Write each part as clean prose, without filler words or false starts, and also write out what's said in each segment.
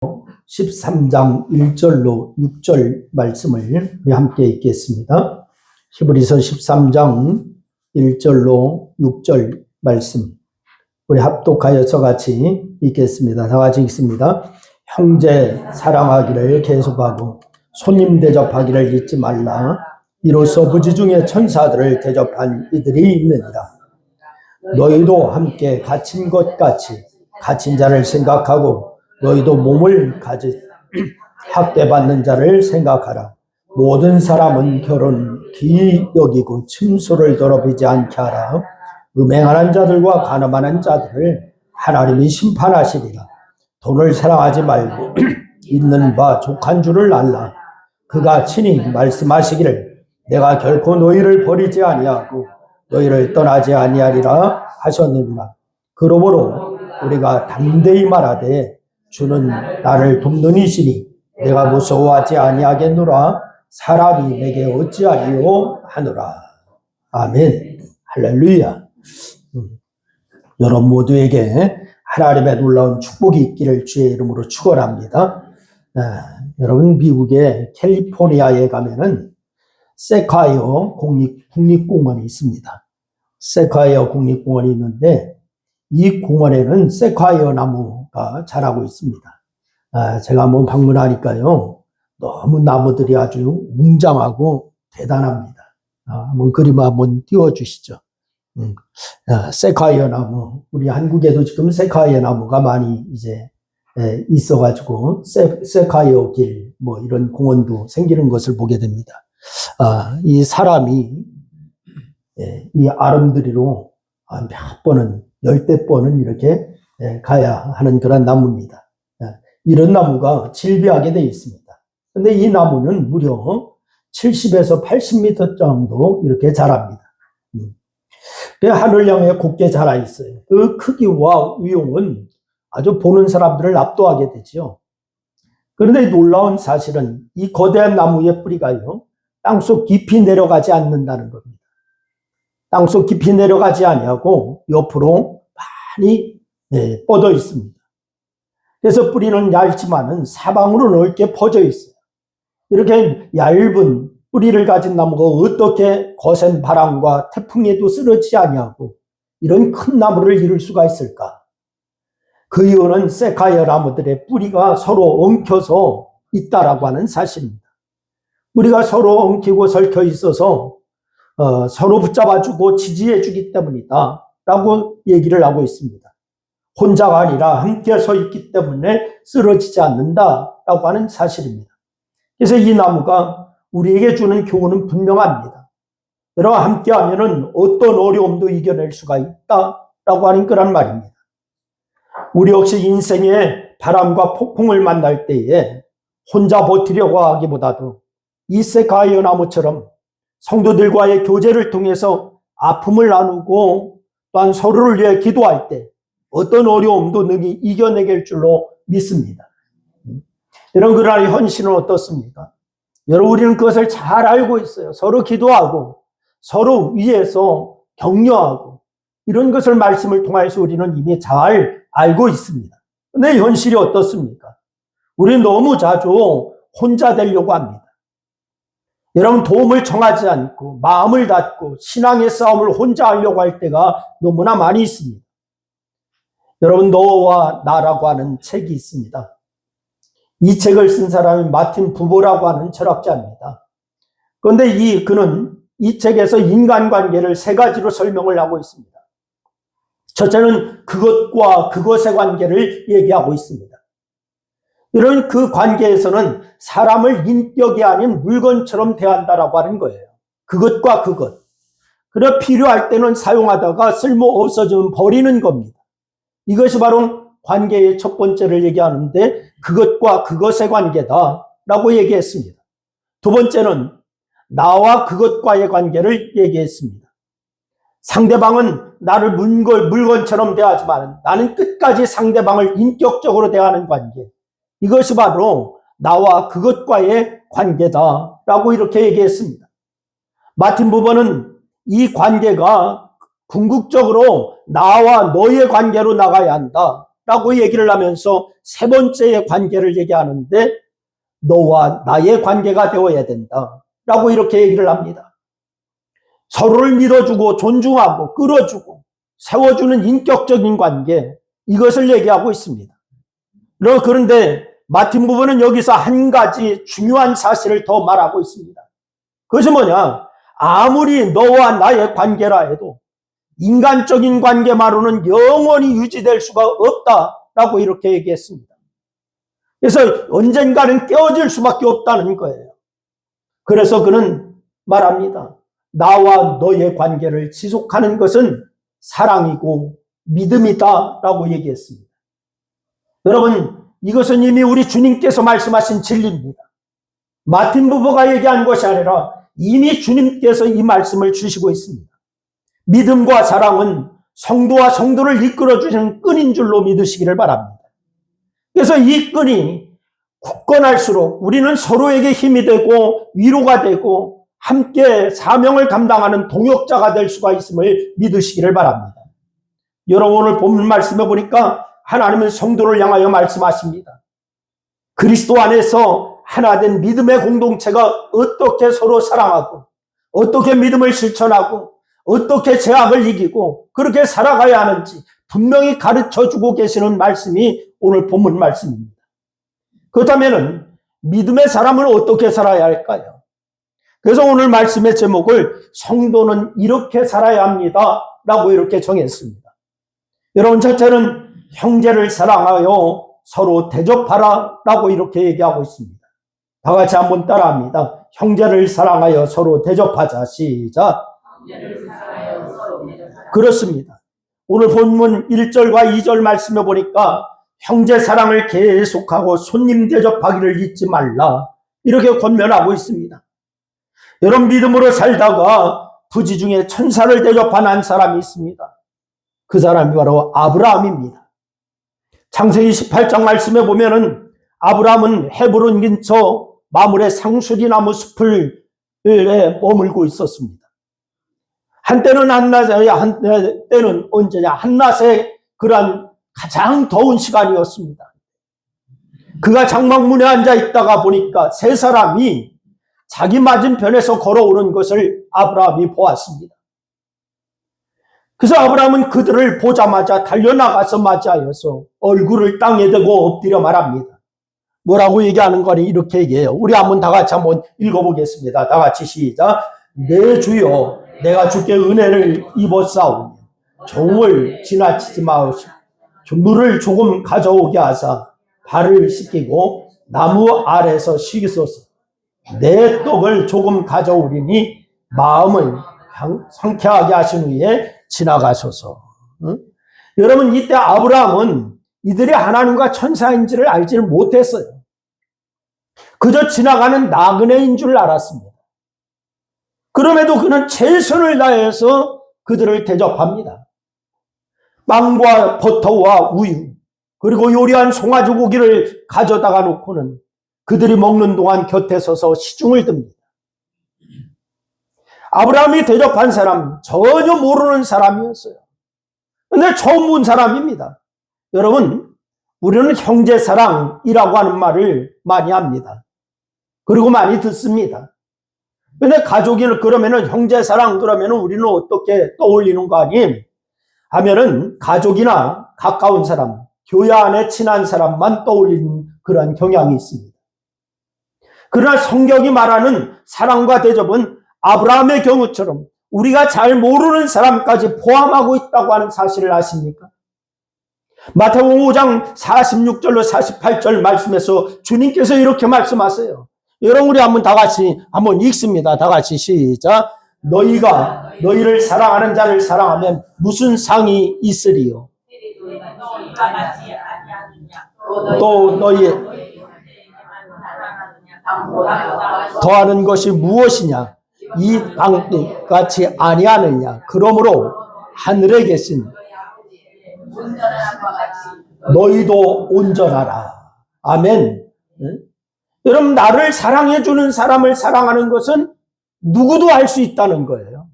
13장 1절로 6절 말씀을 우리 함께 읽겠습니다. 히브리서 13장 1절로 6절 말씀 우리 합독하여서 같이 읽겠습니다. 다 같이 읽습니다. 형제 사랑하기를 계속하고 손님 대접하기를 잊지 말라. 이로써 부지 중에 천사들을 대접한 이들이 있느니라. 너희도 함께 갇힌 것 같이 갇힌 자를 생각하고 너희도 몸을 가진 학대받는 자를 생각하라. 모든 사람은 결혼 기이 여기고 침소를 더럽히지 않게 하라. 음행하는 자들과 간음하는 자들을 하나님이 심판하시리라. 돈을 사랑하지 말고 있는 바 족한 줄을 알라. 그가 친히 말씀하시기를 내가 결코 너희를 버리지 아니하고 너희를 떠나지 아니하리라 하셨느니라. 그러므로 우리가 담대히 말하되 주는 나를 돕는 이시니 내가 무서워하지 아니하겠노라. 사람이 내게 어찌하리요 하노라. 아멘. 할렐루야. 여러분 모두에게 하나님의 놀라운 축복이 있기를 주의 이름으로 축원합니다. 여러분 미국의 캘리포니아에 가면은 세콰이어 국립공원이 있습니다. 세콰이어 국립공원이 있는데 이 공원에는 세콰이어 나무가 자라고 있습니다. 제가 한번 방문하니까요, 너무 나무들이 아주 웅장하고 대단합니다. 한번 그림 한번 띄워주시죠. 세콰이어 나무, 우리 한국에도 지금 세콰이어 나무가 많이 이제 있어가지고 세콰이어 길, 뭐 이런 공원도 생기는 것을 보게 됩니다. 이 사람이 이 아름드리로 몇 번은 열대 번은 이렇게 가야 하는 그런 나무입니다. 이런 나무가 질비하게 되어 있습니다. 그런데 이 나무는 무려 70에서 80m 정도 이렇게 자랍니다. 하늘 향해 곱게 자라 있어요. 그 크기와 위용은 아주 보는 사람들을 압도하게 되죠. 그런데 놀라운 사실은 이 거대한 나무의 뿌리가요, 땅속 깊이 내려가지 않는다는 겁니다. 땅속 깊이 내려가지 아니하고 옆으로 많이 뻗어 있습니다. 그래서 뿌리는 얇지만은 사방으로 넓게 퍼져 있어요. 이렇게 얇은 뿌리를 가진 나무가 어떻게 거센 바람과 태풍에도 쓰러지지 아니하고 이런 큰 나무를 이룰 수가 있을까? 그 이유는 세콰이어 나무들의 뿌리가 서로 엉켜서 있다라고 하는 사실입니다. 뿌리가 서로 엉키고 설켜 있어서 서로 붙잡아주고 지지해주기 때문이다 라고 얘기를 하고 있습니다. 혼자가 아니라 함께 서 있기 때문에 쓰러지지 않는다 라고 하는 사실입니다. 그래서 이 나무가 우리에게 주는 교훈은 분명합니다. 여러분 함께 하면은 어떤 어려움도 이겨낼 수가 있다 라고 하는 그런 말입니다. 우리 역시 인생의 바람과 폭풍을 만날 때에 혼자 버티려고 하기보다도 이 세콰이어 나무처럼 성도들과의 교제를 통해서 아픔을 나누고 또한 서로를 위해 기도할 때 어떤 어려움도 능히 이겨내길 줄로 믿습니다. 여러분 그러나 현실은 어떻습니까? 여러분 우리는 그것을 잘 알고 있어요. 서로 기도하고 서로 위해서 격려하고 이런 것을 말씀을 통해서 우리는 이미 잘 알고 있습니다. 근데 현실이 어떻습니까? 우리는 너무 자주 혼자 되려고 합니다. 여러분 도움을 청하지 않고 마음을 닫고 신앙의 싸움을 혼자 하려고 할 때가 너무나 많이 있습니다. 여러분 너와 나라고 하는 책이 있습니다. 이 책을 쓴 사람이 마틴 부보라고 하는 철학자입니다. 그런데 그는 이 책에서 인간관계를 세 가지로 설명을 하고 있습니다. 첫째는 그것과 그것의 관계를 얘기하고 있습니다. 이런 그 관계에서는 사람을 인격이 아닌 물건처럼 대한다라고 하는 거예요. 그것과 그것. 그래 필요할 때는 사용하다가 쓸모 없어지면 버리는 겁니다. 이것이 바로 관계의 첫 번째를 얘기하는데 그것과 그것의 관계다라고 얘기했습니다. 두 번째는 나와 그것과의 관계를 얘기했습니다. 상대방은 나를 물건처럼 대하지만 나는 끝까지 상대방을 인격적으로 대하는 관계. 이것이 바로 나와 그것과의 관계다라고 이렇게 얘기했습니다. 마틴 부버는 이 관계가 궁극적으로 나와 너의 관계로 나가야 한다라고 얘기를 하면서 세 번째의 관계를 얘기하는데 너와 나의 관계가 되어야 된다 라고 이렇게 얘기를 합니다. 서로를 믿어주고 존중하고 끌어주고 세워주는 인격적인 관계, 이것을 얘기하고 있습니다. 그런데 마틴 부부는 여기서 한 가지 중요한 사실을 더 말하고 있습니다. 그것이 뭐냐? 아무리 너와 나의 관계라 해도 인간적인 관계만으로는 영원히 유지될 수가 없다라고 이렇게 얘기했습니다. 그래서 언젠가는 깨어질 수밖에 없다는 거예요. 그래서 그는 말합니다. 나와 너의 관계를 지속하는 것은 사랑이고 믿음이다라고 얘기했습니다. 여러분, 이것은 이미 우리 주님께서 말씀하신 진리입니다. 마틴 부부가 얘기한 것이 아니라 이미 주님께서 이 말씀을 주시고 있습니다. 믿음과 사랑은 성도와 성도를 이끌어주시는 끈인 줄로 믿으시기를 바랍니다. 그래서 이 끈이 굳건할수록 우리는 서로에게 힘이 되고 위로가 되고 함께 사명을 감당하는 동역자가 될 수가 있음을 믿으시기를 바랍니다. 여러분, 오늘 본문 말씀해 보니까 하나님은 성도를 향하여 말씀하십니다. 그리스도 안에서 하나된 믿음의 공동체가 어떻게 서로 사랑하고 어떻게 믿음을 실천하고 어떻게 죄악을 이기고 그렇게 살아가야 하는지 분명히 가르쳐주고 계시는 말씀이 오늘 본문 말씀입니다. 그렇다면 믿음의 사람은 어떻게 살아야 할까요? 그래서 오늘 말씀의 제목을 성도는 이렇게 살아야 합니다 라고 이렇게 정했습니다. 여러분, 첫째는 형제를 사랑하여 서로 대접하라 라고 이렇게 얘기하고 있습니다. 다 같이 한번 따라합니다. 형제를 사랑하여 서로 대접하자. 시작. 형제를 사랑하여 서로 대접하라. 그렇습니다. 오늘 본문 1절과 2절 말씀해 보니까 형제 사랑을 계속하고 손님 대접하기를 잊지 말라 이렇게 권면하고 있습니다. 여러분, 믿음으로 살다가 부지 중에 천사를 대접한 한 사람이 있습니다. 그 사람이 바로 아브라함입니다. 창세기 18장 말씀에 보면은 아브라함은 헤브론 근처 마물의 상수리나무 숲을 머물고 있었습니다. 한때는 한때는 언제냐? 한낮에 그러한 가장 더운 시간이었습니다. 그가 장막문에 앉아 있다가 보니까 세 사람이 자기 맞은편에서 걸어오는 것을 아브라함이 보았습니다. 그래서 아브라함은 그들을 보자마자 달려나가서 맞이하여서 얼굴을 땅에 대고 엎드려 말합니다. 뭐라고 얘기하는 거니? 이렇게 얘기해요. 우리 한번 다 같이 한번 읽어보겠습니다. 다 같이 시작. 내 주여, 내가 주께 은혜를 입었사오니 종을 지나치지 마시고 물을 조금 가져오게 하사 발을 씻기고 나무 아래서 쉬소서. 내 떡을 조금 가져오리니 마음을 상쾌하게 하신 후에 지나가소서. 응? 여러분, 이때 아브라함은 이들이 하나님과 천사인지를 알지를 못했어요. 그저 지나가는 나그네인 줄 알았습니다. 그럼에도 그는 최선을 다해서 그들을 대접합니다. 빵과 버터와 우유 그리고 요리한 송아지 고기를 가져다가 놓고는 그들이 먹는 동안 곁에 서서 시중을 듭니다. 아브라함이 대접한 사람 전혀 모르는 사람이었어요. 그런데 처음 본 사람입니다. 여러분, 우리는 형제사랑이라고 하는 말을 많이 합니다. 그리고 많이 듣습니다. 그런데 가족이 그러면은 형제사랑 그러면은 우리는 어떻게 떠올리는 거 아님? 하면은 가족이나 가까운 사람, 교회 안에 친한 사람만 떠올리는 그런 경향이 있습니다. 그러나 성경이 말하는 사랑과 대접은 아브라함의 경우처럼 우리가 잘 모르는 사람까지 포함하고 있다고 하는 사실을 아십니까? 마태복음 5장 46절로 48절 말씀에서 주님께서 이렇게 말씀하세요. 여러분, 우리 한번 다 같이 한번 읽습니다. 다 같이 시작. 너희가 너희를 사랑하는 자를 사랑하면 무슨 상이 있으리요? 또 너희 더하는 것이 무엇이냐? 이 땅같이 아니하느냐? 그러므로 하늘에 계신 너희도 온전하라. 아멘. 여러분, 나를 사랑해주는 사람을 사랑하는 것은 누구도 할 수 있다는 거예요.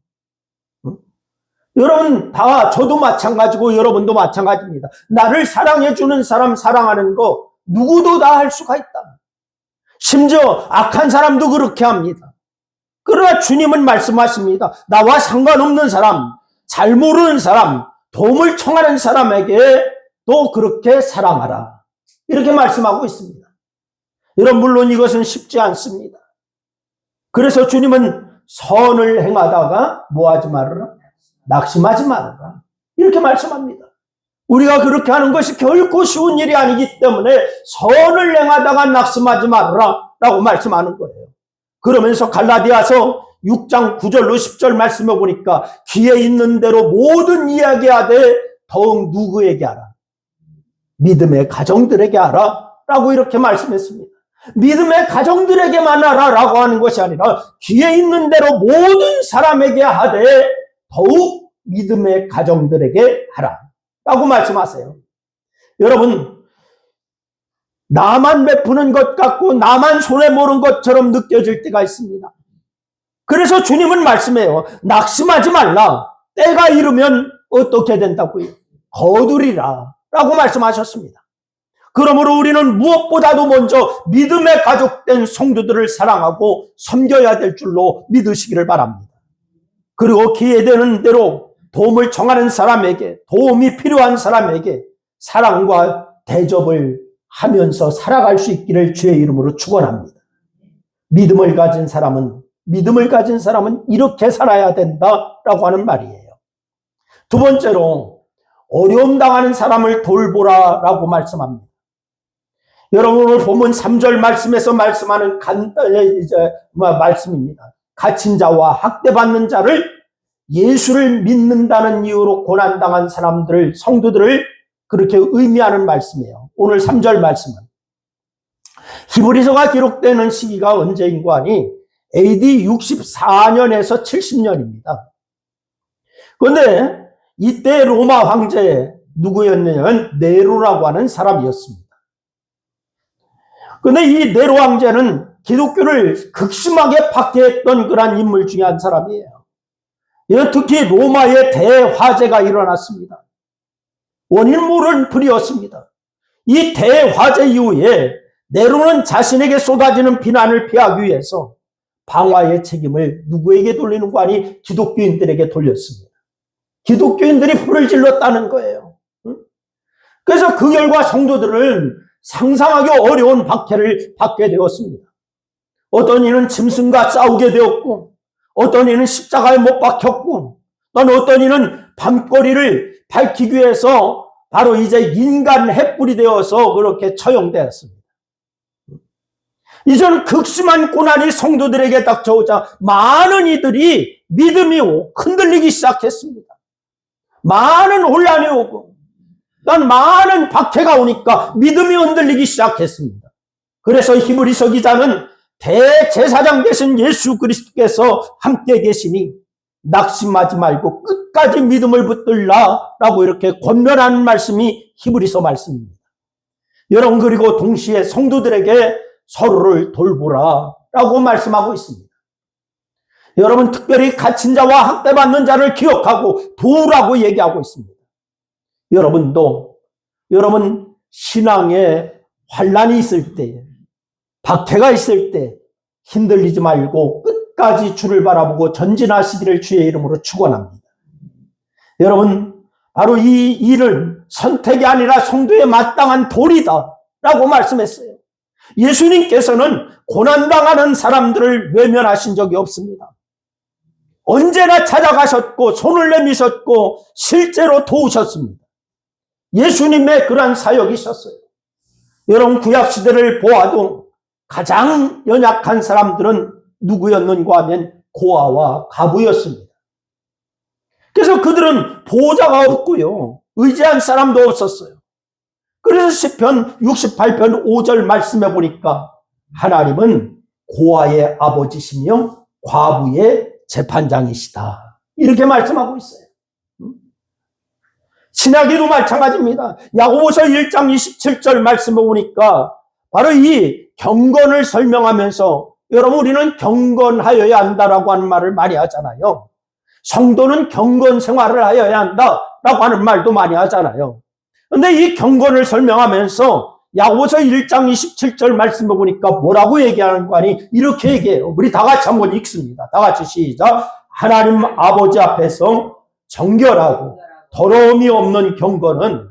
여러분 저도 마찬가지고 여러분도 마찬가지입니다. 나를 사랑해주는 사람 사랑하는 거 누구도 다 할 수가 있다. 심지어 악한 사람도 그렇게 합니다. 그러나 주님은 말씀하십니다. 나와 상관없는 사람, 잘 모르는 사람, 도움을 청하는 사람에게 또 그렇게 사랑하라. 이렇게 말씀하고 있습니다. 여러분 물론 이것은 쉽지 않습니다. 그래서 주님은 선을 행하다가 뭐하지 말아라? 낙심하지 말아라. 이렇게 말씀합니다. 우리가 그렇게 하는 것이 결코 쉬운 일이 아니기 때문에 선을 행하다가 낙심하지 말아라 라고 말씀하는 거예요. 그러면서 갈라디아서 6장 9절로 10절 말씀해 보니까 귀에 있는 대로 모든 이야기하되 더욱 누구에게 하라? 믿음의 가정들에게 하라 라고 이렇게 말씀했습니다. 믿음의 가정들에게만 하라 라고 하는 것이 아니라 귀에 있는 대로 모든 사람에게 하되 더욱 믿음의 가정들에게 하라 라고 말씀하세요. 여러분 나만 베푸는 것 같고 나만 손해보는 것처럼 느껴질 때가 있습니다. 그래서 주님은 말씀해요. 낙심하지 말라. 때가 이르면 어떻게 된다고요? 거두리라 라고 말씀하셨습니다. 그러므로 우리는 무엇보다도 먼저 믿음의 가족된 성도들을 사랑하고 섬겨야 될 줄로 믿으시기를 바랍니다. 그리고 기회되는 대로 도움을 청하는 사람에게, 도움이 필요한 사람에게 사랑과 대접을 하면서 살아갈 수 있기를 주의 이름으로 축원합니다. 믿음을 가진 사람은 이렇게 살아야 된다라고 하는 말이에요. 두 번째로 어려움 당하는 사람을 돌보라라고 말씀합니다. 여러분 오늘 본문 3절 말씀에서 말씀하는 말씀입니다. 갇힌 자와 학대받는 자를 예수를 믿는다는 이유로 고난당한 사람들을, 성도들을 그렇게 의미하는 말씀이에요. 오늘 3절 말씀은 히브리서가 기록되는 시기가 언제인고 하니 AD 64년에서 70년입니다. 그런데 이때 로마 황제 누구였냐면 네로라고 하는 사람이었습니다. 그런데 이 네로 황제는 기독교를 극심하게 박해했던 그런 인물 중에 한 사람이에요. 특히 로마에 대화재가 일어났습니다. 원인 모를 불이었습니다. 이 대화재 이후에 네로는 자신에게 쏟아지는 비난을 피하기 위해서 방화의 책임을 누구에게 돌리는 거 아니? 기독교인들에게 돌렸습니다. 기독교인들이 불을 질렀다는 거예요. 그래서 그 결과 성도들은 상상하기 어려운 박해를 받게 되었습니다. 어떤 이는 짐승과 싸우게 되었고, 어떤 이는 십자가에 못 박혔고, 어떤 이는 밤거리를 밝히기 위해서 바로 이제 인간 횃불이 되어서 그렇게 처형되었습니다. 이제는 극심한 고난이 성도들에게 닥쳐오자 많은 이들이 믿음이 흔들리기 시작했습니다. 많은 혼란이 오고 많은 박해가 오니까 믿음이 흔들리기 시작했습니다. 그래서 히브리서 기자는 대제사장 되신 예수 그리스도께서 함께 계시니 낙심하지 말고 끝까지 믿음을 붙들라라고 이렇게 권면하는 말씀이 히브리서 말씀입니다. 여러분 그리고 동시에 성도들에게 서로를 돌보라라고 말씀하고 있습니다. 여러분 특별히 갇힌 자와 학대받는 자를 기억하고 도우라고 얘기하고 있습니다. 여러분 신앙에 환란이 있을 때, 박해가 있을 때 흔들리지 말고 끝까지 주를 바라보고 전진하시기를 주의 이름으로 축원합니다. 여러분 바로 이 일은 선택이 아니라 성도의 마땅한 도리다라고 말씀했어요. 예수님께서는 고난당하는 사람들을 외면하신 적이 없습니다. 언제나 찾아가셨고 손을 내미셨고 실제로 도우셨습니다. 예수님의 그러한 사역이 있었어요. 여러분 구약시대를 보아도 가장 연약한 사람들은 누구였는가 하면 고아와 가부였습니다. 그래서 그들은 보호자가 없고요. 의지한 사람도 없었어요. 그래서 시편 68편 5절 말씀해 보니까 하나님은 고아의 아버지시며 과부의 재판장이시다. 이렇게 말씀하고 있어요. 신약에도 마찬가지입니다. 야고보서 1장 27절 말씀해 보니까 바로 이 경건을 설명하면서 여러분 우리는 경건하여야 한다라고 하는 말을 많이 하잖아요. 성도는 경건 생활을 하여야 한다라고 하는 말도 많이 하잖아요. 근데 이 경건을 설명하면서 야고보서 1장 27절 말씀을 보니까 뭐라고 얘기하는 거 아니? 이렇게 얘기해요. 우리 다 같이 한번 읽습니다. 다 같이 시작. 하나님 아버지 앞에서 정결하고 더러움이 없는 경건은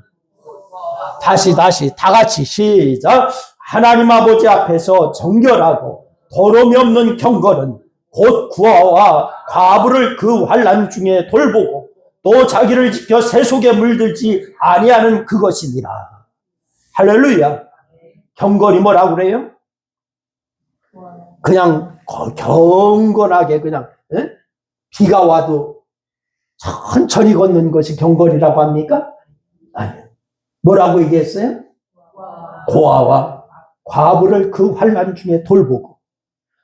다시 다 같이 시작. 하나님 아버지 앞에서 정결하고 더러움이 없는 경건은 곧 구하와 과부를 그 환난 중에 돌보고 또 자기를 지켜 새 속에 물들지 아니하는 그것이니라. 할렐루야. 경건이 뭐라고 그래요? 그냥 경건하게 그냥 비가 와도 천천히 걷는 것이 경건이라고 합니까? 아니요. 뭐라고 얘기했어요? 고아와 과부를 그 환난 중에 돌보고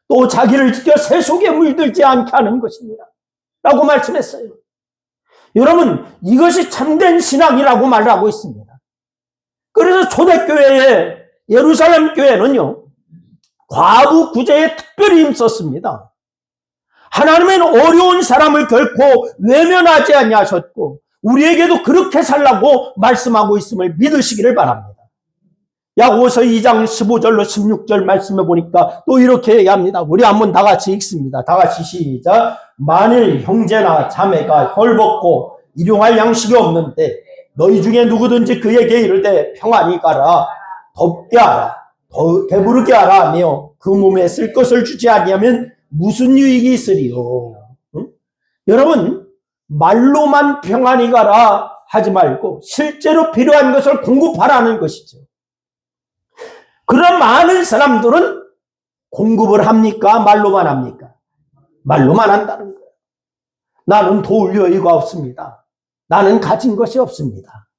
또 자기를 지켜 새 속에 물들지 않게 하는 것입니다. 라고 말씀했어요. 여러분, 이것이 참된 신앙이라고 말하고 있습니다. 그래서 초대교회의 예루살렘 교회는요, 과부 구제에 특별히 힘썼습니다. 하나님은 어려운 사람을 결코 외면하지 아니하셨고 우리에게도 그렇게 살라고 말씀하고 있음을 믿으시기를 바랍니다. 야고보서 2장 15절로 16절 말씀해 보니까 또 이렇게 얘기합니다. 우리 한번 다 같이 읽습니다. 다 같이 시작. 만일 형제나 자매가 헐벗고 일용할 양식이 없는데 너희 중에 누구든지 그에게 이르되 평안히 가라, 덥게 하라, 배부르게 하라 하며 그 몸에 쓸 것을 주지 아니하면 무슨 유익이 있으리요? 응? 여러분, 말로만 평안히 가라 하지 말고 실제로 필요한 것을 공급하라는 것이죠. 그런 많은 사람들은 공급을 합니까? 말로만 합니까? 말로만 한다는 거예요. 나는 도울 여유가 없습니다. 나는 가진 것이 없습니다.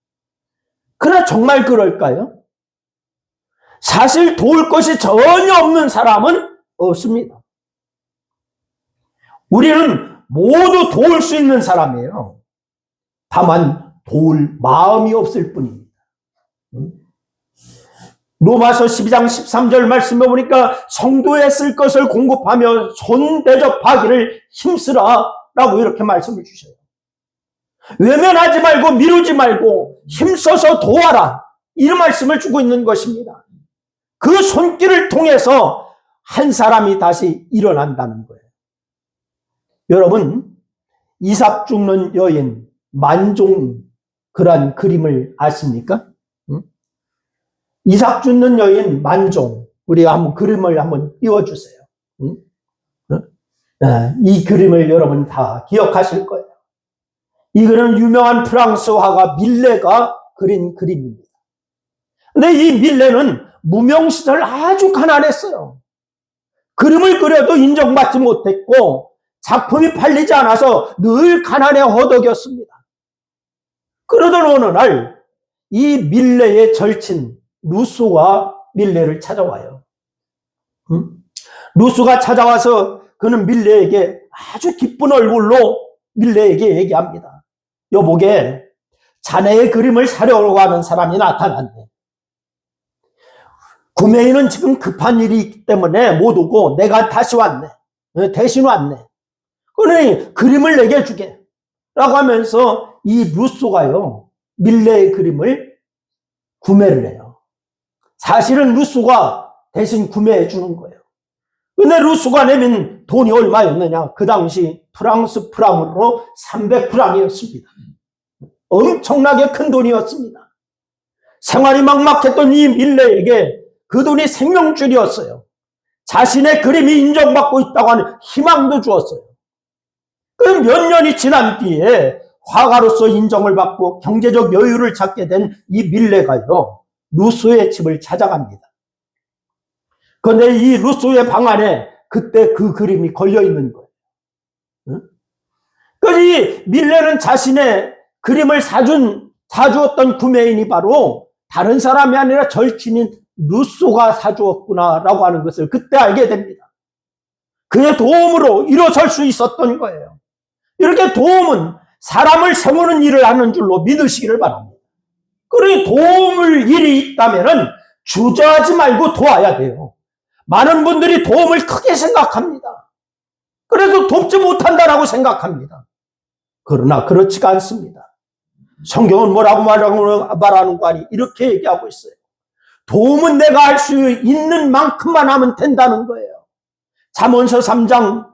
그러나 정말 그럴까요? 사실 도울 것이 전혀 없는 사람은 없습니다. 우리는 모두 도울 수 있는 사람이에요. 다만 도울 마음이 없을 뿐입니다. 로마서 12장 13절 말씀해 보니까 성도에 쓸 것을 공급하며 손 대접하기를 힘쓰라 라고 이렇게 말씀을 주셔요. 외면하지 말고 미루지 말고 힘써서 도와라, 이런 말씀을 주고 있는 것입니다. 그 손길을 통해서 한 사람이 다시 일어난다는 거예요. 여러분, 이삭 죽는 여인 만종, 그런 그림을 아십니까? 이삭 죽는 여인 만종, 우리가 한번 그림을 한번 띄워주세요. 이 그림을 여러분 다 기억하실 거예요. 이 그림은 유명한 프랑스 화가 밀레가 그린 그림입니다. 근데 이 밀레는 무명시절 아주 가난했어요. 그림을 그려도 인정받지 못했고 작품이 팔리지 않아서 늘 가난에 허덕였습니다. 그러던 어느 날 이 밀레의 절친 루소가 밀레를 찾아와요. 루소가 찾아와서 그는 밀레에게 아주 기쁜 얼굴로 밀레에게 얘기합니다. 여보게, 자네의 그림을 사려고 하는 사람이 나타났네. 구매인은 지금 급한 일이 있기 때문에 못 오고 내가 다시 왔네. 대신 왔네. 그러니 그림을 내게 주게 라고 하면서 이 루소가요, 밀레의 그림을 구매를 해요. 사실은 루소가 대신 구매해 주는 거예요. 근데 루소가 내민 돈이 얼마였느냐? 그 당시 프랑스 프랑으로 300프랑이었습니다. 엄청나게 큰 돈이었습니다. 생활이 막막했던 이 밀레에게 그 돈이 생명줄이었어요. 자신의 그림이 인정받고 있다고 하는 희망도 주었어요. 그 몇 년이 지난 뒤에 화가로서 인정을 받고 경제적 여유를 찾게 된 이 밀레가요, 루소의 집을 찾아갑니다. 그런데 이 루소의 방 안에 그때 그 그림이 걸려있는 거예요. 그래서 이 밀레는 자신의 그림을 사주었던 구매인이 바로 다른 사람이 아니라 절친인 루소가 사주었구나라고 하는 것을 그때 알게 됩니다. 그의 도움으로 일어설 수 있었던 거예요. 이렇게 도움은 사람을 세우는 일을 하는 줄로 믿으시기를 바랍니다. 그러니 도움을 일이 있다면 주저하지 말고 도와야 돼요. 많은 분들이 도움을 크게 생각합니다. 그래서 돕지 못한다라고 생각합니다. 그러나 그렇지가 않습니다. 성경은 뭐라고 말하는 거 아니? 이렇게 얘기하고 있어요. 도움은 내가 할 수 있는 만큼만 하면 된다는 거예요. 잠언서 3장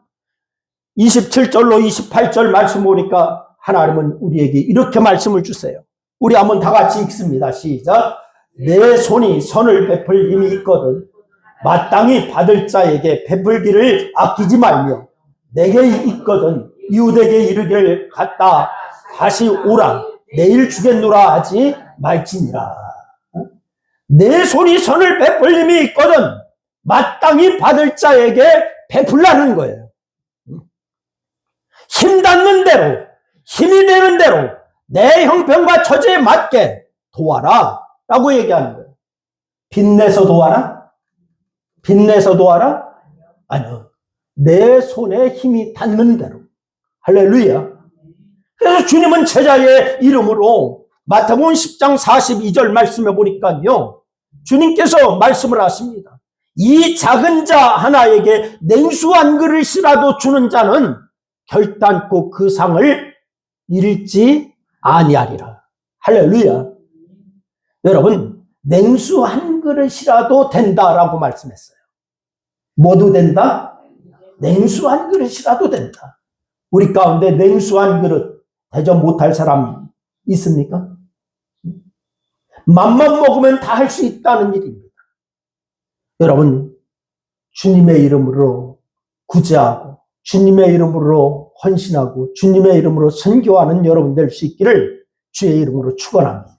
27절로 28절 말씀 보니까 하나님은 우리에게 이렇게 말씀을 주세요. 우리 한번 다 같이 읽습니다. 시작. 내 손이 선을 베풀 힘이 있거든 마땅히 받을 자에게 베풀기를 아끼지 말며 내게 있거든 이웃에게 이르기를 갔다 다시 오라 내일 주겠노라 하지 말지니라. 내 손이 선을 베풀 힘이 있거든 마땅히 받을 자에게 베풀라는 거예요. 힘 닿는 대로 힘이 되는 대로 내 형편과 처지에 맞게 도와라 라고 얘기하는 거예요. 빚내서 도와라? 빚내서 도와라? 아니요. 내 손에 힘이 닿는 대로. 할렐루야. 그래서 주님은 제자의 이름으로 마태복음 10장 42절 말씀해 보니까요. 주님께서 말씀을 하십니다. 이 작은 자 하나에게 냉수 한 그릇이라도 주는 자는 결단코 그 상을 잃지 아니하리라. 할렐루야. 여러분, 냉수 한 그릇이라도 된다라고 말씀했어요. 뭐도 된다? 냉수 한 그릇이라도 된다. 우리 가운데 냉수 한 그릇 대접 못할 사람 있습니까? 맘만 먹으면 다 할 수 있다는 일입니다. 여러분, 주님의 이름으로 구제하고 주님의 이름으로 헌신하고 주님의 이름으로 선교하는 여러분 될 수 있기를 주의 이름으로 축원합니다.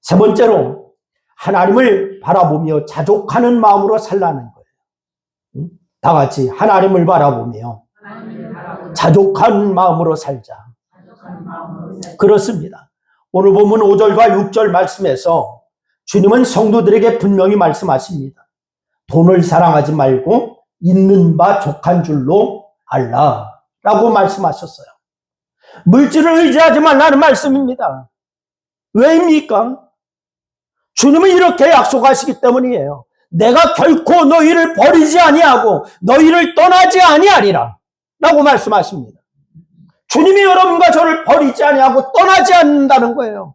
세 번째로 하나님을 바라보며 자족하는 마음으로 살라는 거예요. 다 같이 하나님을 바라보며 자족한 마음으로 살자. 그렇습니다. 오늘 보면 5절과 6절 말씀에서 주님은 성도들에게 분명히 말씀하십니다. 돈을 사랑하지 말고 있는 바 족한 줄로 알라 라고 말씀하셨어요. 물질을 의지하지 말라는 말씀입니다. 왜입니까? 주님은 이렇게 약속하시기 때문이에요. 내가 결코 너희를 버리지 아니하고 너희를 떠나지 아니하리라 라고 말씀하십니다. 주님이 여러분과 저를 버리지 아니하고 떠나지 않는다는 거예요.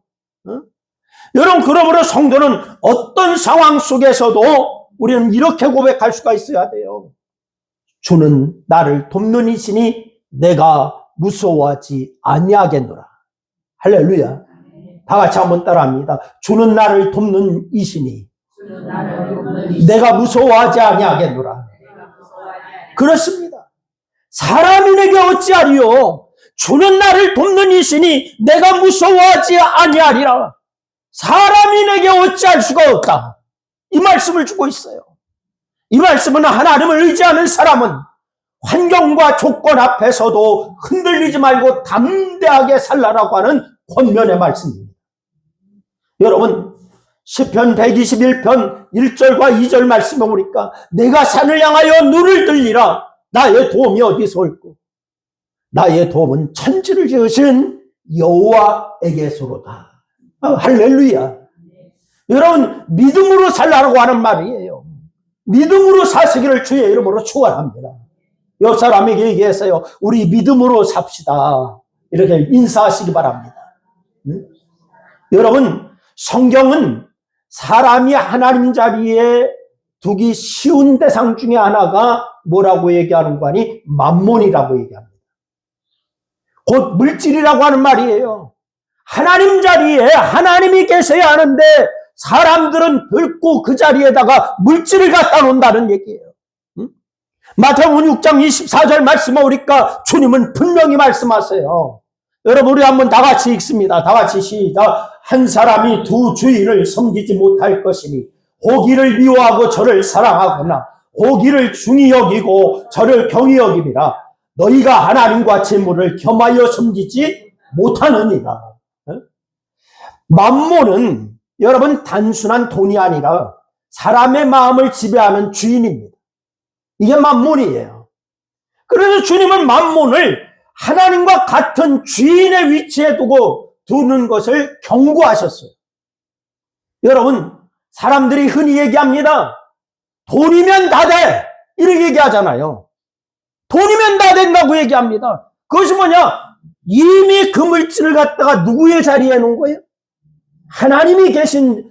여러분, 그러므로 성도는 어떤 상황 속에서도 우리는 이렇게 고백할 수가 있어야 돼요. 주는 나를 돕는 이시니 내가 무서워하지 아니하겠노라. 할렐루야. 다 같이 한번 따라합니다. 주는 나를 돕는 이시니 내가 무서워하지 아니하겠노라. 그렇습니다. 사람이 내게 어찌하리요? 주는 나를 돕는 이시니 내가 무서워하지 아니하리라. 사람이 내게 어찌할 수가 없다. 이 말씀을 주고 있어요. 이 말씀은 하나님을 의지하는 사람은 환경과 조건 앞에서도 흔들리지 말고 담대하게 살라라고 하는 권면의 말씀입니다. 여러분, 시편 121편 1절과 2절 말씀을 보니까 내가 산을 향하여 눈을 들리라. 나의 도움이 어디서 올꼬? 나의 도움은 천지를 지으신 여호와에게서로다. 할렐루야. 여러분, 믿음으로 살라고 하는 말이에요. 믿음으로 사시기를 주의 이름으로 축원합니다. 옆 사람에게 얘기했어요. 우리 믿음으로 삽시다. 이렇게 인사하시기 바랍니다. 여러분, 성경은 사람이 하나님 자리에 두기 쉬운 대상 중에 하나가 뭐라고 얘기하는 거 아니? 만몬이라고 얘기합니다. 곧 물질이라고 하는 말이에요. 하나님 자리에 하나님이 계셔야 하는데 사람들은 결코 그 자리에다가 물질을 갖다 놓는다는 얘기예요. 마태복음 6장 24절 말씀을 보니까 주님은 분명히 말씀하세요. 여러분, 우리 한번 다 같이 읽습니다. 다 같이 시작. 한 사람이 두 주인을 섬기지 못할 것이니 호기를 미워하고 저를 사랑하거나 호기를 중히 여기고 저를 경히 여김이라. 너희가 하나님과 재물을 겸하여 섬기지 못하느니라. 만몬은 여러분 단순한 돈이 아니라 사람의 마음을 지배하는 주인입니다. 이게 만몬이에요. 그래서 주님은 만몬을 하나님과 같은 주인의 위치에 두는 것을 경고하셨어요. 여러분, 사람들이 흔히 얘기합니다. 돈이면 다 돼. 이렇게 얘기하잖아요. 돈이면 다 된다고 얘기합니다. 그것이 뭐냐? 이미 그 물질을 갖다가 누구의 자리에 놓은 거예요? 하나님이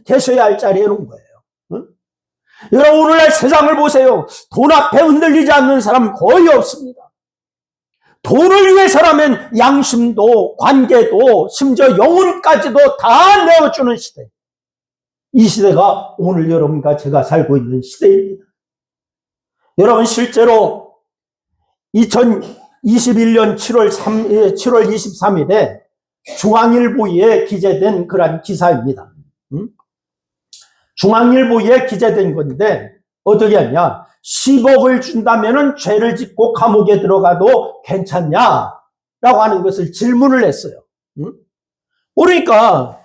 계셔야 할 자리에 놓은 거예요. 응? 여러분, 오늘날 세상을 보세요. 돈 앞에 흔들리지 않는 사람 거의 없습니다. 돈을 위해서라면 양심도, 관계도, 심지어 영혼까지도 다 내어주는 시대. 이 시대가 오늘 여러분과 제가 살고 있는 시대입니다. 여러분, 실제로 2021년 7월 23일에 중앙일보에 기재된 그런 기사입니다. 중앙일보에 기재된 건데 어떻게 하냐? 10억을 준다면 죄를 짓고 감옥에 들어가도 괜찮냐라고 하는 것을 질문을 했어요. 그러니까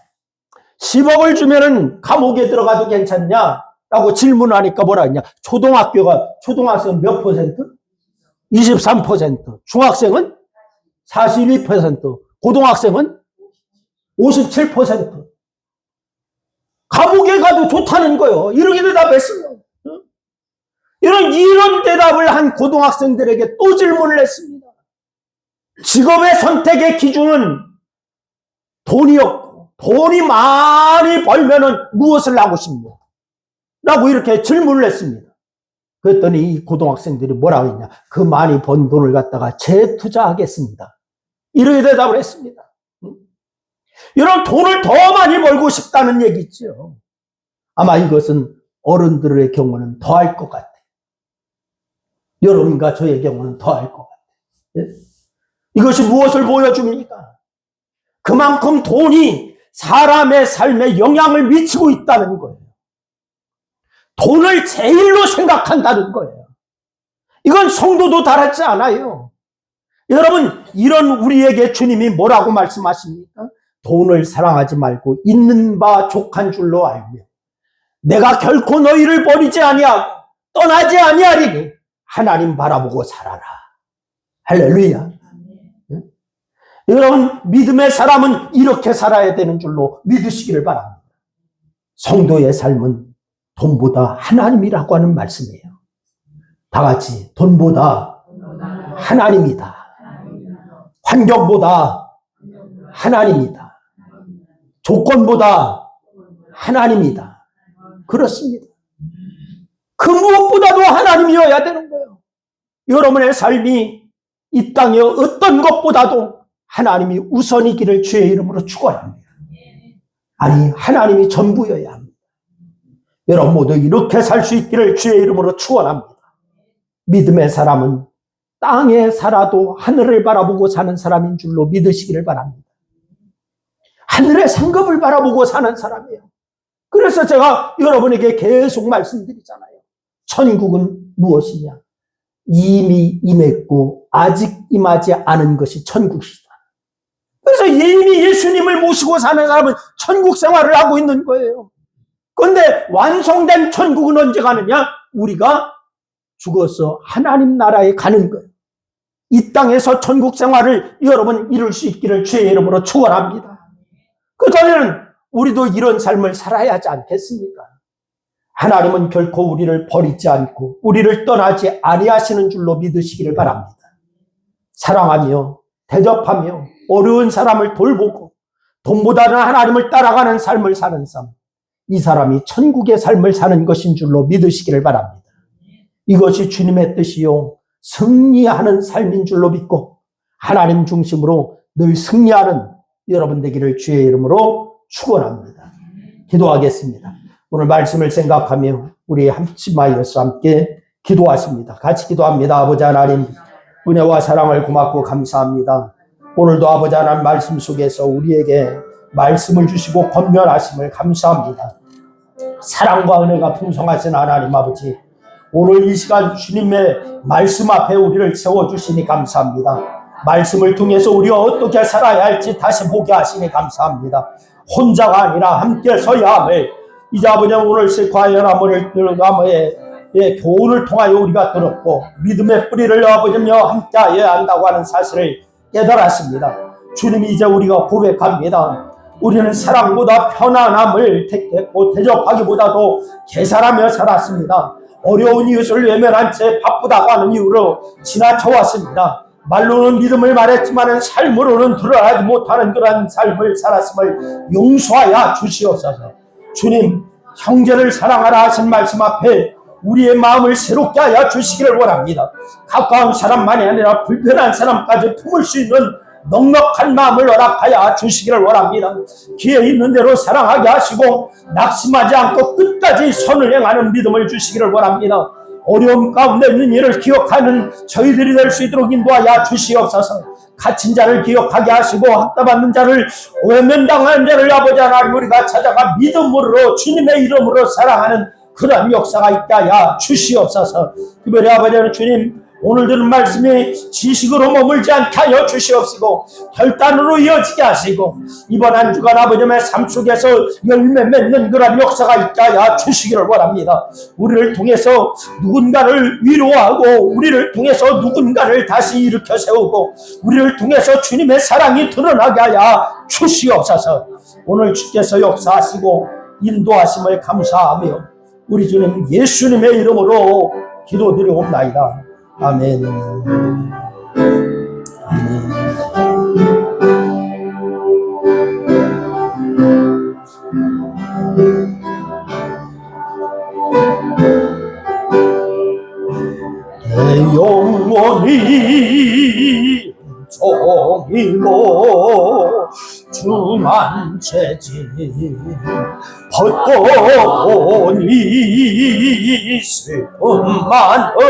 10억을 주면은 감옥에 들어가도 괜찮냐라고 질문하니까 뭐라 했냐? 초등학생 몇 %? 23%. 중학생은 42%. 고등학생은 57%. 감옥에 가도 좋다는 거예요. 이렇게 대답했어요. 이런 대답을 한 고등학생들에게 또 질문을 했습니다. 직업의 선택의 기준은 돈이었고, 돈이 많이 벌면은 무엇을 하고 싶냐? 라고 이렇게 질문을 했습니다. 그랬더니 이 고등학생들이 뭐라고 했냐? 그 많이 번 돈을 갖다가 재투자하겠습니다. 이렇게 대답을 했습니다. 이런 돈을 더 많이 벌고 싶다는 얘기죠. 아마 이것은 어른들의 경우는 더 할 것 같아요. 여러분과 저의 경우는 더 할 것 같아요. 이것이 무엇을 보여줍니까? 그만큼 돈이 사람의 삶에 영향을 미치고 있다는 거예요. 돈을 제일로 생각한다는 거예요. 이건 성도도 다르지 않아요. 여러분, 이런 우리에게 주님이 뭐라고 말씀하십니까? 돈을 사랑하지 말고 있는 바 족한 줄로 알며 내가 결코 너희를 버리지 아니하고 떠나지 아니하리니 하나님 바라보고 살아라. 할렐루야. 여러분, 믿음의 사람은 이렇게 살아야 되는 줄로 믿으시기를 바랍니다. 성도의 삶은 돈보다 하나님이라고 하는 말씀이에요. 다 같이 돈보다 하나님이다. 환경보다 하나님이다. 조건보다 하나님이다. 그렇습니다. 그 무엇보다도 하나님이어야 되는 거예요. 여러분의 삶이 이 땅의 어떤 것보다도 하나님이 우선이기를 주의 이름으로 축원합니다. 아니, 하나님이 전부여야 합니다. 여러분 모두 이렇게 살 수 있기를 주의 이름으로 축원합니다. 믿음의 사람은 땅에 살아도 하늘을 바라보고 사는 사람인 줄로 믿으시기를 바랍니다. 하늘의 상급을 바라보고 사는 사람이에요. 그래서 제가 여러분에게 계속 말씀드리잖아요. 천국은 무엇이냐? 이미 임했고 아직 임하지 않은 것이 천국이다. 그래서 이미 예수님을 모시고 사는 사람은 천국 생활을 하고 있는 거예요. 그런데 완성된 천국은 언제 가느냐? 우리가 죽어서 하나님 나라에 가는 거예요. 이 땅에서 천국 생활을 여러분 이룰 수 있기를 주의 이름으로 축원합니다. 그러면 우리도 이런 삶을 살아야 하지 않겠습니까? 하나님은 결코 우리를 버리지 않고 우리를 떠나지 아니하시는 줄로 믿으시기를 바랍니다. 사랑하며 대접하며 어려운 사람을 돌보고 돈보다는 하나님을 따라가는 삶을 사는 삶, 이 사람이 천국의 삶을 사는 것인 줄로 믿으시기를 바랍니다. 이것이 주님의 뜻이요 승리하는 삶인 줄로 믿고 하나님 중심으로 늘 승리하는 여러분 되기를 주의 이름으로 축원합니다. 기도하겠습니다. 오늘 말씀을 생각하며 우리 합심하여서 함께 기도하십니다. 같이 기도합니다. 아버지 하나님, 은혜와 사랑을 고맙고 감사합니다. 오늘도 아버지 하나님 말씀 속에서 우리에게 말씀을 주시고 권면하심을 감사합니다. 사랑과 은혜가 풍성하신 하나님 아버지, 오늘 이 시간 주님의 말씀 앞에 우리를 세워주시니 감사합니다. 말씀을 통해서 우리가 어떻게 살아야 할지 다시 보게 하시니 감사합니다. 혼자가 아니라 함께 서야 함을 이제 아버지 오늘 실과의 나무를 들어가머의 교훈을 통하여 우리가 들었고 믿음의 뿌리를 아버지며 함께 하여야 한다고 하는 사실을 깨달았습니다. 주님이 이제 우리가 고백합니다. 우리는 사랑보다 편안함을 택했고 대접하기보다도 계산하며 살았습니다. 어려운 이웃을 외면한 채 바쁘다고 하는 이유로 지나쳐 왔습니다. 말로는 믿음을 말했지만 삶으로는 드러나지 못하는 그러한 삶을 살았음을 용서하여 주시옵소서. 주님, 형제를 사랑하라 하신 말씀 앞에 우리의 마음을 새롭게 하여 주시기를 원합니다. 가까운 사람만이 아니라 불편한 사람까지 품을 수 있는 넉넉한 마음을 허락하여 주시기를 원합니다. 기회 있는 대로 사랑하게 하시고 낙심하지 않고 끝까지 선을 행하는 믿음을 주시기를 원합니다. 어려움 가운데 있는 일을 기억하는 저희들이 될 수 있도록 인도하여 주시옵소서. 갇힌 자를 기억하게 하시고 학대받는 자를 외면당하는 자를 아버지 하나님 우리가 찾아가 믿음으로 주님의 이름으로 사랑하는 그런 역사가 있게 하여 주시옵소서. 특별히 아버지 하나님 주님, 오늘 들은 말씀이 지식으로 머물지 않게 하여 주시옵시고 결단으로 이어지게 하시고 이번 한 주간 아버지의 삶 속에서 열매 맺는 그런 역사가 있게 하여 주시기를 원합니다. 우리를 통해서 누군가를 위로하고 우리를 통해서 누군가를 다시 일으켜 세우고 우리를 통해서 주님의 사랑이 드러나게 하여 주시옵소서. 오늘 주께서 역사하시고 인도하심을 감사하며 우리 주님 예수님의 이름으로 기도드리옵나이다. 아멘. 내 영혼이 종이로 주만 채지 벗고니 슬픔만 이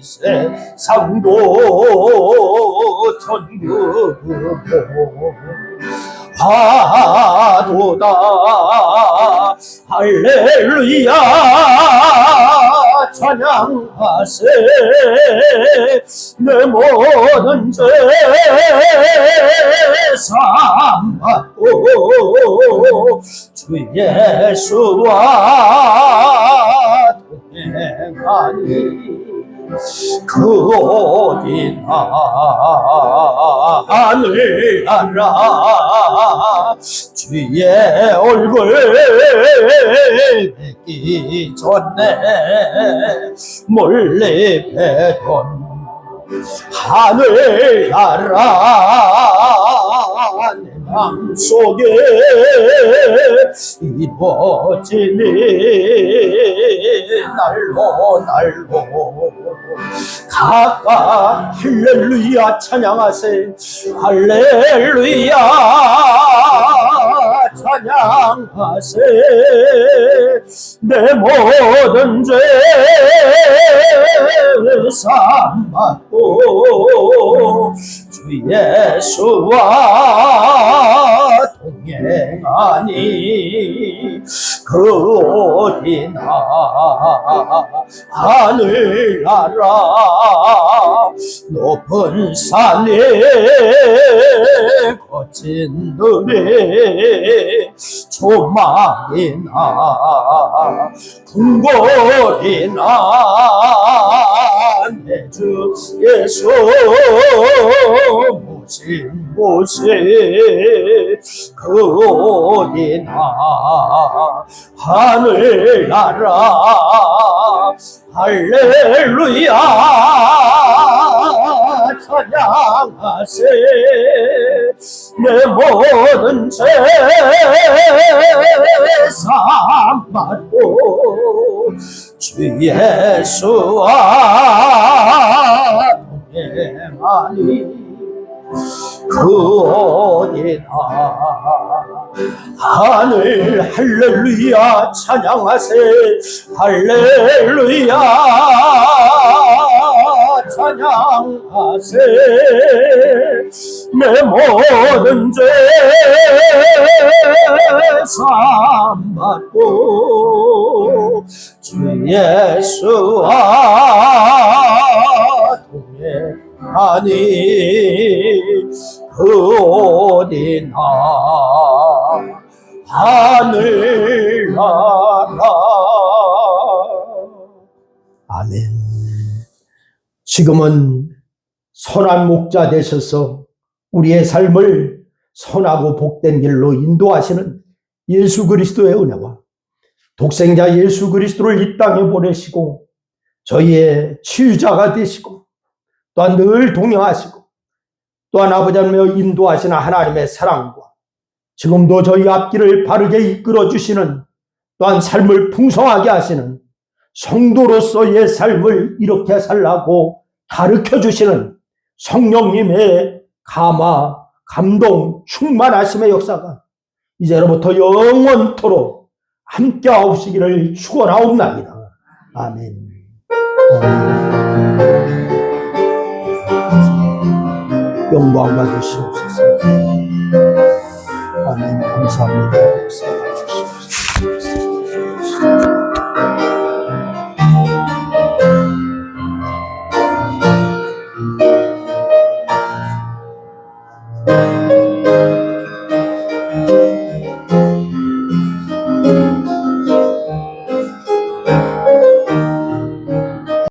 세상도 천국으로 하도다. 할렐루야 찬양하세. 내 모든 죄 사함받고 주 예수와 동행하니 그 어디나 하늘나라 주의 얼굴 뵙기 전에 멀리 뵈던 하늘나라 내 맘속에 이루어지니 날로 각각 할렐루야 찬양하세. 할렐루야 찬양하세. 내 모든 죄 사함받고 주 예수와 동행하니 그 어디나 하늘나라 높은 산에 거친 들에 조망이나 궁궐이나 내 주 예수 모신 곳에 그 어디나 하늘나라 할렐루야 찬양하세. 내 모든 죄 사함받고 주 예수와 동행하니 그 어디나 하늘 할렐루야 찬양하세. 할렐루야 찬양하세. 내 모든 죄 사함받고 주 예수와 동행하니 그 어디나 하늘나라. 아멘. 지금은 선한 목자 되셔서 우리의 삶을 선하고 복된 길로 인도하시는 예수 그리스도의 은혜와 독생자 예수 그리스도를 이 땅에 보내시고 저희의 치유자가 되시고 또한 늘 동행하시고 또한 아버지 하나님의 인도하시는 하나님의 사랑과 지금도 저희 앞길을 바르게 이끌어 주시는 또한 삶을 풍성하게 하시는 성도로서의 삶을 이렇게 살라고 가르쳐 주시는 성령님의 감화, 감동, 충만하심의 역사가 이제로부터 영원토록 함께 하옵시기를 축원하옵나이다. 아멘. 영광 받으시옵소서. 아멘. 감사합니다.